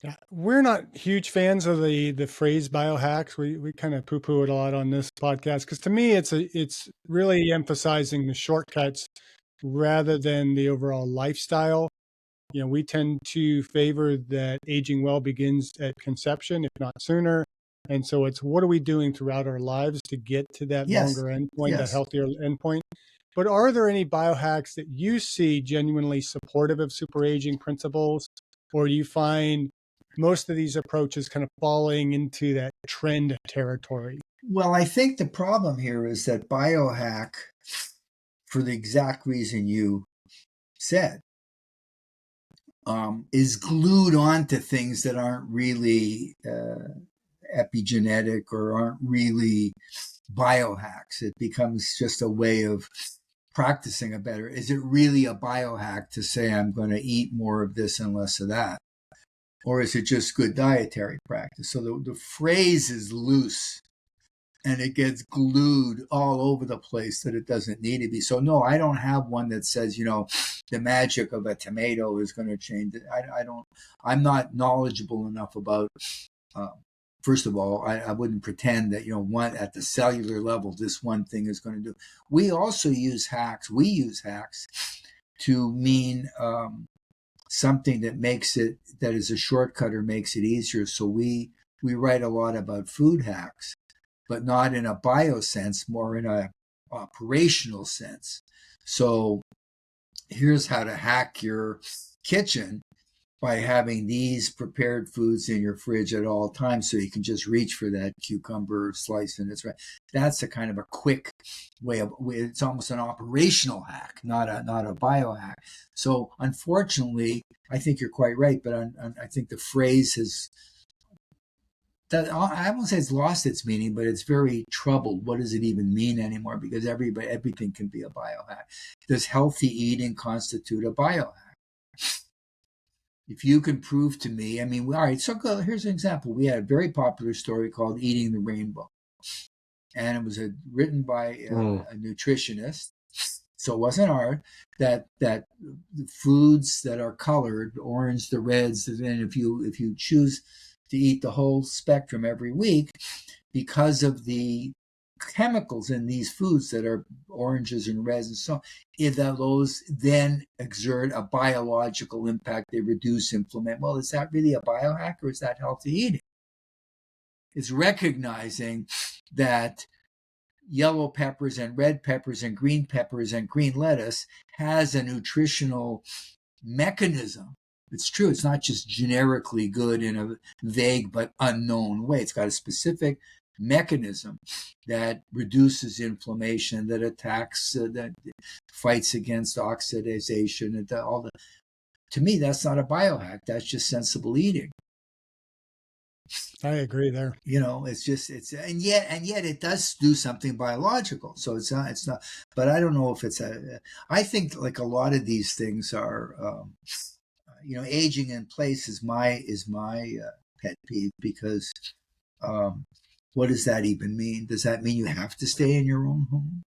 Yeah, we're not huge fans of the phrase biohacks. We kind of poo-poo it a lot on this podcast because to me it's really emphasizing the shortcuts rather than the overall lifestyle. You know, we tend to favor that aging well begins at conception, if not sooner. And so it's what are we doing throughout our lives to get to that Yes, longer endpoint, that yes. healthier endpoint. But are there any biohacks that you see genuinely supportive of super aging principles, or do you find most of these approaches kind of falling into that trend territory? Well, I think the problem here is that biohack, for the exact reason you said, is glued onto things that aren't really epigenetic or aren't really biohacks. It becomes just a way of practicing a better. Is it really a biohack to say I'm going to eat more of this and less of that? Or is it just good dietary practice? So the phrase is loose and it gets glued all over the place that it doesn't need to be. So no, I don't have one that says, the magic of a tomato is going to change it. I don't, I'm not knowledgeable enough about, uh, first of all, I wouldn't pretend that, one at the cellular level, this one thing is going to do. We also use hacks. We use hacks to mean, something that that is a shortcut or makes it easier. So we write a lot about food hacks, but not in a bio sense, more in a operational sense. So here's how to hack your kitchen by having these prepared foods in your fridge at all times so you can just reach for that cucumber slice and it's right. That's a kind of a quick way of, it's almost an operational hack, not a biohack. So unfortunately, I think you're quite right, but I think the phrase has, that I won't say it's lost its meaning, but it's very troubled. What does it even mean anymore? Because everything can be a biohack. Does healthy eating constitute a biohack? If you can prove to me, all right, so here's an example. We had a very popular story called Eating the Rainbow. And it was written by a nutritionist. So it wasn't hard that foods that are colored, orange, the reds, and if you choose to eat the whole spectrum every week, because of the chemicals in these foods that are oranges and reds and so on, if those then exert a biological impact, they reduce inflammation. Well, is that really a biohack or is that healthy eating? It's recognizing that yellow peppers and red peppers and green lettuce has a nutritional mechanism. It's true. It's not just generically good in a vague but unknown way. It's got a specific mechanism that reduces inflammation, that attacks, that fights against oxidation, and all that. To me, that's not a biohack. That's just sensible eating. I agree there. And yet it does do something biological. So it's not, but I don't know if I think like a lot of these things are, aging in place is my pet peeve because, what does that even mean? Does that mean you have to stay in your own home?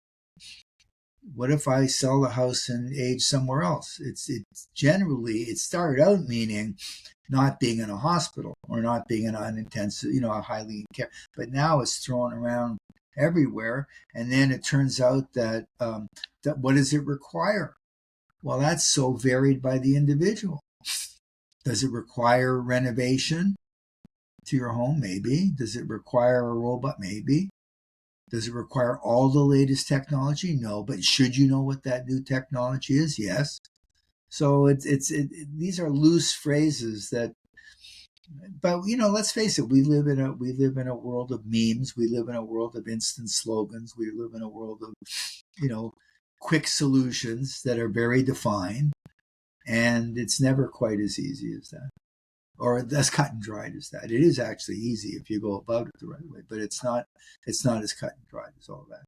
What if I sell the house and age somewhere else? It's generally, it started out meaning not being in a hospital or not being in an intensive, a highly care, but now it's thrown around everywhere. And then it turns out that what does it require? Well, that's so varied by the individual. Does it require renovation to your home? Maybe. Does it require a robot? Maybe. Does it require all the latest technology? No. But should you know what that new technology is? Yes. So these are loose phrases that, but let's face it, we live in a world of memes. We live in a world of instant slogans. We live in a world of, quick solutions that are very defined. And it's never quite as easy as that, or as cut and dried as that. It is actually easy if you go about it the right way, but it's not as cut and dried as all that.